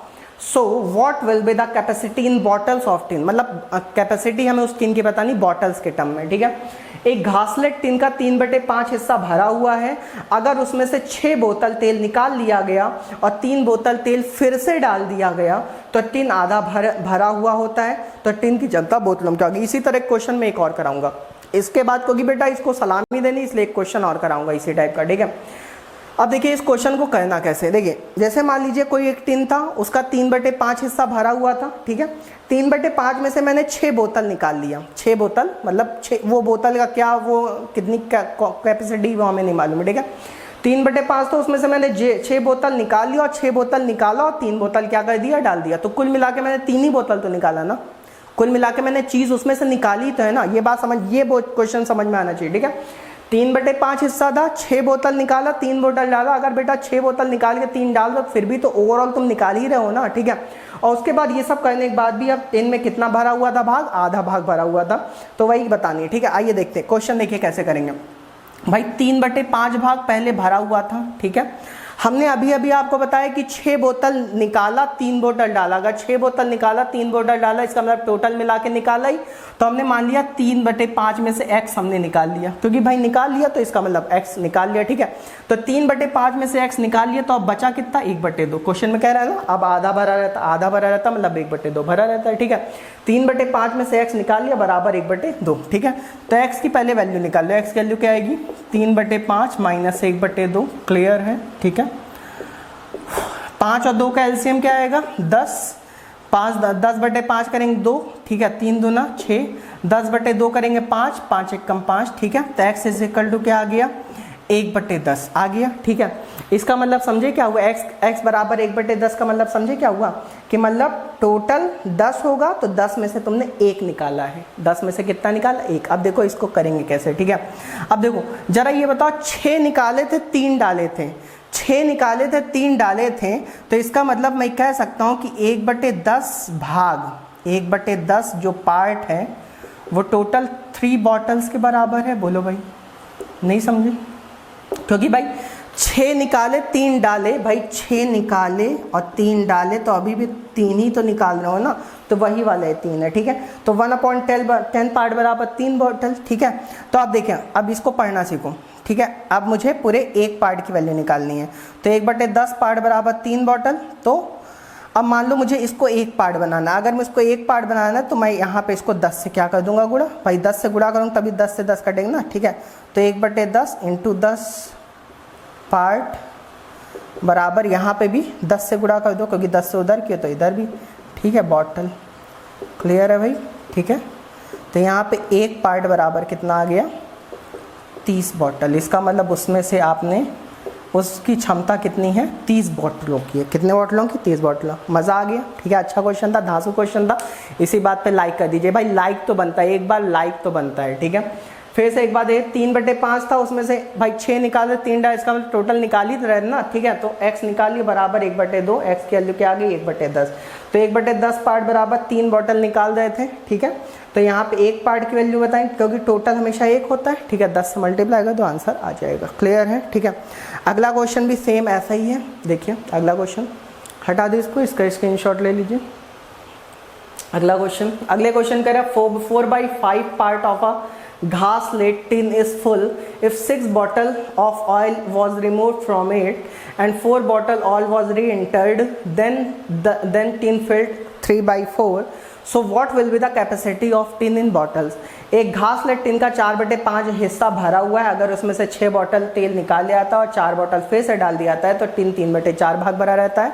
So what will be the capacity in bottles of tin? मतलब कैपेसिटी हमें उस टिन की बतानी बॉटल्स के टर्म में, ठीक है। एक घासलेट टिन का 3/5 हिस्सा भरा हुआ है। अगर उसमें से 6 बोतल तेल निकाल लिया गया और 3 बोतल तेल फिर से डाल दिया गया तो टिन आधा भरा हुआ होता है, तो टिन की जनता बोतलों में क्या होगी। इसी तरह क्वेश्चन में एक और कराऊंगा, इसके बाद क्योंकि बेटा इसको सलामी देनी इसलिए एक क्वेश्चन और कराऊंगा इसी टाइप का, ठीक है। अब देखिए इस क्वेश्चन को करना कैसे। देखिए जैसे मान लीजिए कोई एक टिन था, उसका 3/5 हिस्सा भरा हुआ था, ठीक है। 3/5 में से मैंने 6 बोतल निकाल लिया। 6 बोतल मतलब 6, वो बोतल का क्या, वो कितनी कैपेसिटी वो हमें नहीं मालूम है, ठीक है। 3/5 तो उसमें से मैंने 6 बोतल निकाल लिया और 6 बोतल निकाला और 3 बोतल क्या कर दिया, डाल दिया। तो कुल मिला के मैंने 3 ही बोतल तो निकाला ना, कुल मिला के मैंने चीज़ उसमें से निकाली तो है ना। ये बात समझ, ये क्वेश्चन समझ में आना चाहिए, ठीक है। 3/5 हिस्सा था, 6 बोतल निकाला, 3 बोतल डाला। अगर बेटा 6 बोतल निकाल के 3 डाल दो फिर भी तो ओवरऑल तुम निकाल ही रहे हो ना, ठीक है। और उसके बाद ये सब करने के बाद भी अब टिन में कितना भरा हुआ था भाग, आधा भाग भरा हुआ था, तो वही बतानी है, ठीक है। आइए देखते हैं क्वेश्चन, देखिए कैसे करेंगे भाई। 3/5 भाग पहले भरा हुआ था, ठीक है। हमने अभी अभी आपको बताया कि 6 बोतल निकाला 3 बोतल डाला, अगर 6 बोतल निकाला 3 बोतल डाला इसका मतलब टोटल मिला के निकाला ही, तो हमने मान लिया 3/5 में से x हमने निकाल लिया, क्योंकि भाई निकाल लिया तो इसका मतलब x निकाल लिया, ठीक है। तो 3/5 में से x निकाल लिया तो अब बचा कितना, 1/2। क्वेश्चन में कह रहा है ना, अब आधा भरा रहता मतलब 1/2 भरा रहता है, ठीक है। 3/5 में से x निकाल लिया बराबर 1/2, ठीक है। तो x की पहले वैल्यू निकाल लो, x की वैल्यू क्या आएगी 3/5 माइनस 1/2, क्लियर है, ठीक है। 5 और 2 का एलसीएम क्या आएगा 10, 10/5 करेंगे 2, ठीक है, 3 दूना 6, 10/2 करेंगे 5, 5 एकम 5, ठीक है। तो x इज इक्वल टू क्या आ गया 1/10 आ गया, ठीक है। इसका मतलब समझे क्या हुआ, x बराबर 1/10 का मतलब समझे क्या हुआ कि मतलब टोटल 10 होगा तो 10 में से तुमने 1 निकाला है, 10 में से कितना निकाला 1। अब देखो इसको करेंगे कैसे, ठीक है। अब देखो जरा ये बताओ 6 निकाले थे 3 डाले थे, 6 निकाले थे 3 डाले थे, तो इसका मतलब मैं कह सकता हूँ कि 1/10 भाग 1/10 जो पार्ट है वो टोटल 3 बॉटल्स के बराबर है। बोलो भाई, नहीं समझे, क्योंकि भाई 6 निकाले 3 डाले, भाई 6 निकाले और 3 डाले तो अभी भी 3 ही तो निकाल रहे हो ना, तो वही वाला है 3 है, ठीक है। तो 1/10 पार्ट बराबर 3 बॉटल, ठीक है। तो आप देखें, अब इसको पढ़ना सीखो, ठीक है। अब मुझे पूरे एक पार्ट की वैल्यू निकालनी है, तो 1/10 पार्ट बराबर 3 बॉटल। तो अब मान लो मुझे इसको एक पार्ट बनाना, अगर मैं इसको एक पार्ट बनाना है तो मैं यहाँ पे इसको 10 से क्या कर दूंगा गुणा, भाई 10 से गुणा करूँगा तभी 10 से 10 कटेंगे ना, ठीक है। तो 1/10 इंटू 10 पार्ट बराबर यहाँ पे भी 10 से गुणा कर दो, क्योंकि 10 से उधर किया तो इधर भी, ठीक है, बॉटल, क्लियर है भाई, ठीक है। तो यहाँ पे एक पार्ट बराबर कितना आ गया 30 बॉटल। इसका मतलब उसमें से आपने उसकी क्षमता कितनी है 30 बॉटलों की है। कितने बॉटलों की 30 बॉटलों। मज़ा आ गया, ठीक है, अच्छा क्वेश्चन था, धांसू क्वेश्चन था। इसी बात पे लाइक कर दीजिए भाई, लाइक तो बनता है, एक बार लाइक तो बनता है, ठीक है। फिर से एक बात है 3/5 था, उसमें से भाई 6 निकाले 3 डाले, इसका मतलब टोटल निकाल ही रहे ना, ठीक है। तो x निकालिए बराबर 1/2, x की वैल्यू क्या आ गई 1/10। तो 1/10 पार्ट बराबर 3 बॉटल निकाल रहे थे, ठीक है। तो यहाँ पे एक पार्ट की वैल्यू बताएं, क्योंकि टोटल हमेशा एक होता है, ठीक है, 10 से मल्टीप्लाई कर तो आंसर आ जाएगा, क्लियर है, ठीक है। अगला क्वेश्चन भी सेम ऐसा ही है, देखिए अगला क्वेश्चन, हटा दो इसको, इसका स्क्रीनशॉट ले लीजिए। अगला क्वेश्चन, अगले क्वेश्चन कह रहा है 4/5 part of a glass lead tin is full if 6 bottle of oil was removed from it and 4 bottle oil was re-entered, then tin filled 3/4, so what will be the capacity of tin in bottles। एक घास लेड टिन का 4/5 हिस्सा भरा हुआ है, अगर उसमें से 6 बॉटल तेल निकाल लिया जाता है और 4 बॉटल फिर से डाल दिया जाता है तो टिन 3/4 भाग भरा रहता है।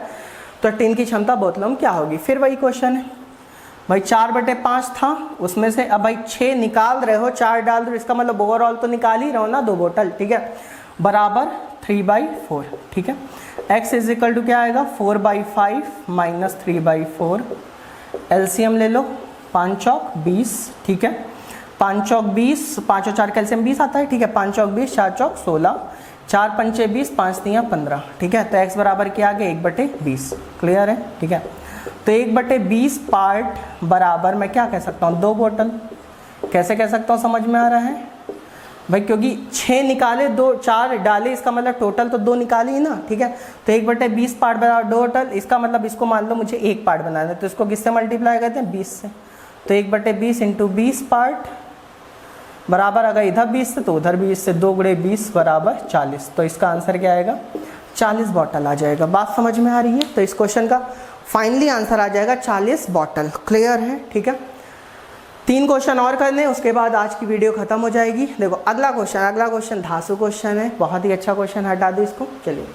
तो टिन की क्षमता बोतलों में क्या होगी। फिर वही क्वेश्चन है भाई, 4/5 था, उसमें से अब भाई 6 निकाल रहे हो 4 डाल रहे हो, इसका मतलब ओवरऑल तो निकाल ही रहे हो ना 2 बोतल, ठीक है, बराबर 3/4, ठीक है। x इज इक्वल टू क्या आएगा 4/5 माइनस 3/4, एलसीएम ले लो 5 चौक 20, ठीक है, 5 चौक 20, 5 और 4 का एलसीएम 20 आता है, ठीक है, 5 चौक 20, 4 चौक 16, 4 पंचे 20, 5 तियां 15, ठीक है। तो x बराबर क्या आ गया 1/20, क्लियर है, ठीक है। तो 1/20 पार्ट बराबर मैं क्या कह सकता हूँ 2 बोतल। कैसे कह सकता हूँ, समझ में आ रहा है भाई, क्योंकि 6 निकाले 4 डाले, इसका मतलब टोटल तो 2 निकाले ही ना, ठीक है। तो 1/20 पार्ट बराबर 2 बोतल, इसका मतलब इसको मान लो मुझे एक पार्ट बनाना है, तो इसको किससे मल्टीप्लाई करते हैं 20 से। तो 1/20 इंटू 20 पार्ट बराबर, अगर इधर 20 से तो उधर 20 से, 2 × 20 बराबर 40। तो इसका आंसर क्या आएगा 40 बॉटल आ जाएगा। बात समझ में आ रही है। तो इस क्वेश्चन का फाइनली आंसर आ जाएगा 40 बॉटल, क्लियर है, ठीक है। 3 क्वेश्चन और करने, उसके बाद आज की वीडियो खत्म हो जाएगी। देखो अगला क्वेश्चन धांसू क्वेश्चन है, बहुत ही अच्छा क्वेश्चन, हटा दो इसको। चलिए,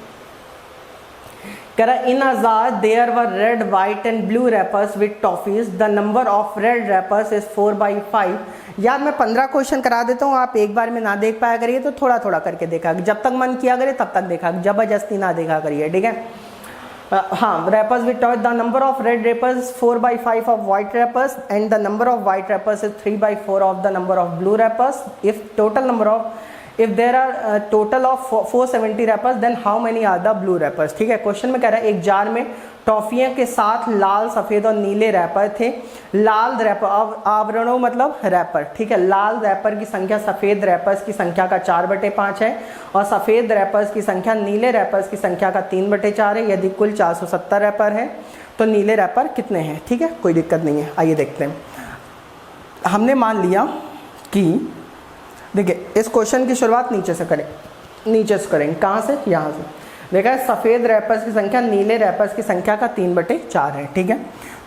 कह रहा in a jar there were red white and blue wrappers with toffees, the number of red wrappers is 4/5। यार मैं 15 क्वेश्चन करा देता हूँ, आप एक बार में ना देख पाया करिए, तो थोड़ा थोड़ा करके देखा, जब तक मन किया करिए तब तक देखा, जबरदस्ती ना देखा करिए, ठीक है। हाँ, wrappers with toy, the number of red wrappers 4/5 of white wrappers and the number of white wrappers is 3/4 of the number of blue wrappers. If total number of if there are total of 470 wrappers then how many are the blue wrappers. ठीक है, क्वेश्चन में कह रहा है एक जार में टॉफियों के साथ लाल, सफेद और नीले रैपर थे। लाल रैपर, आवरणों मतलब रैपर, ठीक है, लाल रैपर की संख्या सफेद रैपर्स की संख्या का 4/5 है और सफेद रैपर्स की संख्या नीले रैपर्स की संख्या का 3/4 है। यदि कुल 470 रैपर है तो नीले रैपर कितने हैं? ठीक है, कोई दिक्कत नहीं है, आइए देखते हैं। हमने मान लिया कि देखिए इस क्वेश्चन की शुरुआत नीचे से करेंगे। कहाँ से? यहाँ से। देखा है, सफ़ेद रैपर्स की संख्या नीले रैपर्स की संख्या का 3/4 है। ठीक है,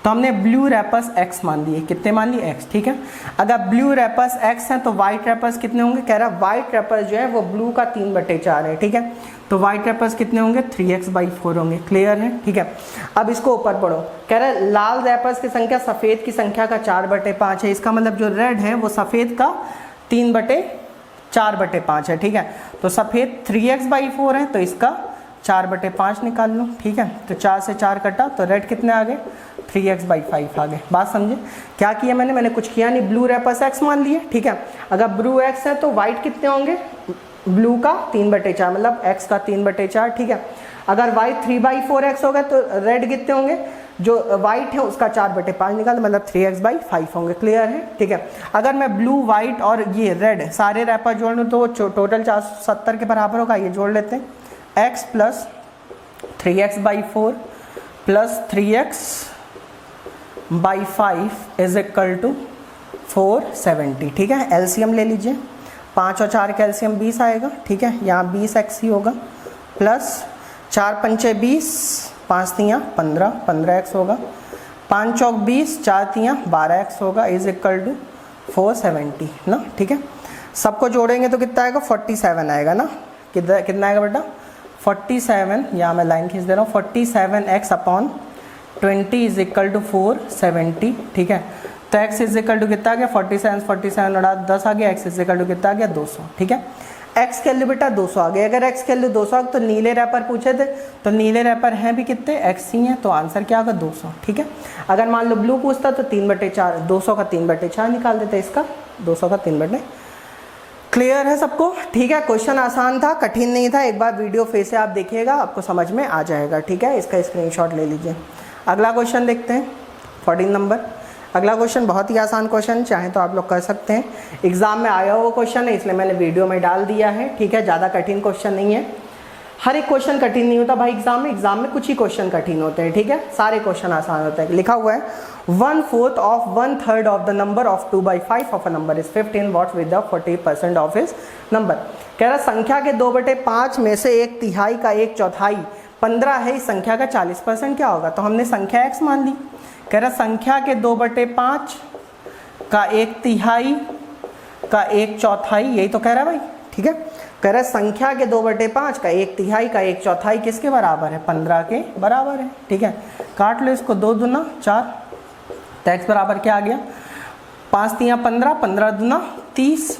तो हमने ब्लू रैपर्स x मान लिए। कितने मान लिए? x। ठीक है, अगर ब्लू रैपर्स x हैं तो वाइट रैपर्स कितने होंगे? कह रहा है वाइट रैपर्स जो है वो ब्लू का 3/4 है। ठीक है, तो वाइट रैपर्स कितने होंगे? 3x/4 होंगे। क्लियर है? ठीक है, अब इसको ऊपर पढ़ो। कह रहा है लाल रैपर्स की संख्या सफ़ेद की संख्या का 4/5 है। इसका मतलब जो रेड है वो सफ़ेद का 3/4/5 है। ठीक है, तो सफ़ेद 3x/4 है तो इसका 4/5 निकाल लो। ठीक है, तो 4 से 4 कटा तो रेड कितने आ गए? 3x/5 आ गए। बात समझे? क्या किया मैंने कुछ किया नहीं, ब्लू रैपर्स x मान लिए। ठीक है, अगर ब्लू x है तो वाइट कितने होंगे? ब्लू का 3/4 मतलब x का 3/4। ठीक है, अगर वाइट 3/4x होगा तो रेड कितने होंगे? जो वाइट है उसका 4/5 निकाल मतलब 3x/5 होंगे। क्लियर है? ठीक है, अगर मैं ब्लू, वाइट और ये रेड सारे रैपर जोड़ लूँ तो टोटल 470 के बराबर होगा। ये जोड़ लेते हैं, x plus 3x/4 plus 3x/5 is equal to 470। ठीक है, एलसीएम ले लीजिए, 5 और 4 का एलसीएम 20 आएगा। ठीक है, यहाँ 20x ही होगा प्लस 4 पंचे 20, 5 तियाँ 15, 15x होगा, 5 चौक 20, 4 तियाँ 12x होगा इज इक्वल टू 470 ना। ठीक है, सबको जोड़ेंगे तो कितना आएगा? 47 आएगा ना। कितना आएगा बेटा? 47, यहाँ मैं लाइन खींच दे रहा हूँ, 47x/20 इज इक्वल टू 470। ठीक है, तो x इज इक्वल टू कितना आ गया? 47 उड़ा 10 आ गया, x इज इक्वल टू कितना आ गया? 200। ठीक है, x के वैल्यू बेटा 200 आ गया। अगर x के वैल्यू 200 आ गया तो नीले रैपर पूछे थे तो नीले रैपर हैं भी कितने? x ही हैं, तो आंसर क्या होगा? 200। ठीक है, अगर मान लो ब्लू पूछता तो 3/4, 200 का 3/4 निकाल देते, इसका 200 का 3/4। क्लियर है सबको? ठीक है, क्वेश्चन आसान था, कठिन नहीं था। एक बार वीडियो फिर से आप देखिएगा, आपको समझ में आ जाएगा। ठीक है, इसका स्क्रीनशॉट ले लीजिए। अगला क्वेश्चन देखते हैं, 14 नंबर। अगला क्वेश्चन बहुत ही आसान क्वेश्चन, चाहे तो आप लोग कर सकते हैं। एग्जाम में आया हुआ क्वेश्चन है इसलिए मैंने वीडियो में डाल दिया है। ठीक है, ज़्यादा कठिन क्वेश्चन नहीं है। हर एक क्वेश्चन कठिन नहीं होता भाई एग्जाम में कुछ ही क्वेश्चन कठिन होते हैं। ठीक है, सारे क्वेश्चन आसान होते हैं। लिखा हुआ है 1/4 of 1/3 of the number of 2/5 of a number is 15 what with the 40% of is number. कह रहा संख्या के 2/5 में से 1/3 का 1/4 15 है, इस संख्या का 40% क्या होगा? तो हमने संख्या x मान ली। कह रहा संख्या के 2/5 का 1/3 का 1/4, यही तो कह रहा है भाई। ठीक है, कह रहा संख्या के 2/5 का 1/3 का 1/4 किसके बराबर है? 15 के बराबर है। ठीक है, काट लो इसको, 2 दूना 4, तो x बराबर क्या आ गया? 5 तियाँ 15, 15 दूना 30,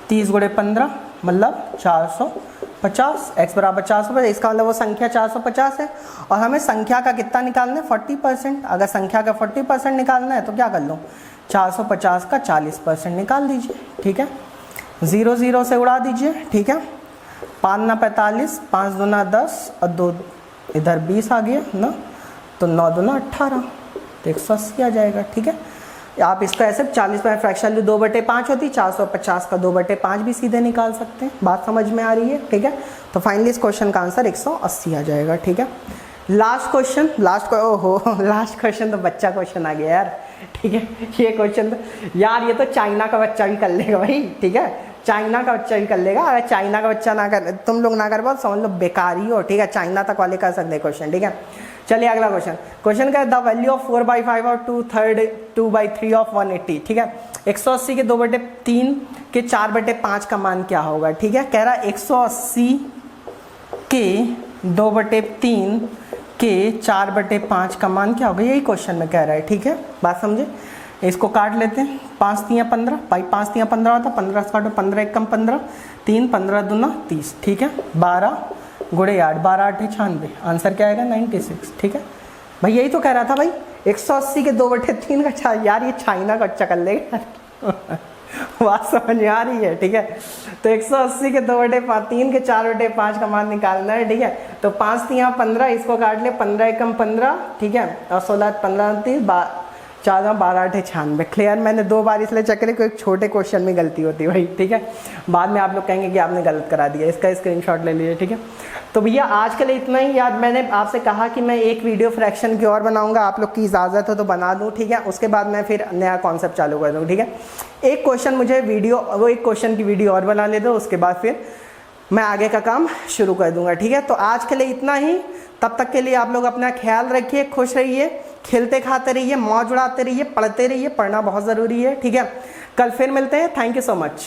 30 गुणे 15 मतलब 450। x बराबर 450, इसका मतलब वो संख्या 450 है और हमें संख्या का कितना निकालना है? 40%। अगर संख्या का 40% निकालना है तो क्या कर लो? 450 का 40% निकाल दीजिए। ठीक है, 0 0 से उड़ा दीजिए। ठीक है, 5 ना 45, 5 दूना 10 और 2 इधर 20 आ गया ना, तो 9 दूना 18, तो 180 आ जाएगा। ठीक है, आप इसको ऐसे 40 में फ्रैक्शन वैल्यू 2/5 होती, 450 का 2/5 भी सीधे निकाल सकते हैं। बात समझ में आ रही है? ठीक है, तो फाइनली इस क्वेश्चन का आंसर 180 आ जाएगा। ठीक है, लास्ट क्वेश्चन, लास्ट क्वेश्चन तो बच्चा क्वेश्चन आ गया यार। ठीक है, ये क्वेश्चन तो यार ये तो चाइना का बच्चा भी कर लेगा भाई। ठीक है, चाइना का बच्चा भी कर लेगा। अगर चाइना का बच्चा ना कर, तुम लोग ना कर पाओ समझ लो बेकार ही हो। ठीक है, चाइना तक वाले कर सकते हैं क्वेश्चन। ठीक है, चलिए अगला क्वेश्चन का द वैल्यू ऑफ 4/5 और 2/3 ऑफ 180। ठीक है, 180 के 2/3 के 4/5 का मान क्या होगा? ठीक है, कह रहा 180 के 2/3 के 4/5 का मान क्या होगा? यही क्वेश्चन में कह रहा है। ठीक है, बात समझे? इसको काट लेते हैं, 5 तियाँ 15 भाई, 5 तियाँ 15 होता, 15 से काटो, 15 एक कम 15, 3 15 दूना 30। ठीक है, 12 गुणे 8, 12 8 96, आंसर क्या आएगा? 96। ठीक है भाई, यही तो कह रहा था भाई, 180 के 2/3 का यार ये चाइना का अच्छा कर लेगा। बात समझ में आ रही है, ठीक है। तो 180 के 2/5, 3 के 4/5 का मान निकालना है, ठीक है। तो 5 3 15, इसको काट ले, 15 एकम 15, ठीक है, और 16 15 30, 14 12 8 96। क्लियर। मैंने 2 बार इसलिए चेक करें, कोई छोटे क्वेश्चन में गलती होती है भाई, ठीक है। बाद में आप लोग कहेंगे कि आपने गलत करा दिया, इसका स्क्रीनशॉट ले लीजिए, ठीक है। तो भैया आज के लिए इतना ही। यार मैंने आपसे कहा कि मैं एक वीडियो फ्रैक्शन की और बनाऊंगा, आप लोग की इजाज़त हो तो बना दूं, ठीक है। उसके बाद मैं फिर नया कॉन्सेप्ट चालू कर दूँ, ठीक है। एक क्वेश्चन मुझे वीडियो, वो एक क्वेश्चन की वीडियो और बना ले दो, उसके बाद फिर मैं आगे का काम शुरू कर दूंगा, ठीक है। तो आज के लिए इतना ही। तब तक के लिए आप लोग अपना ख्याल रखिए, खुश रहिए, खेलते खाते रहिए, मौज उड़ाते रहिए, पढ़ते रहिए, पढ़ना बहुत ज़रूरी है, ठीक है। कल फिर मिलते हैं। Thank you so much.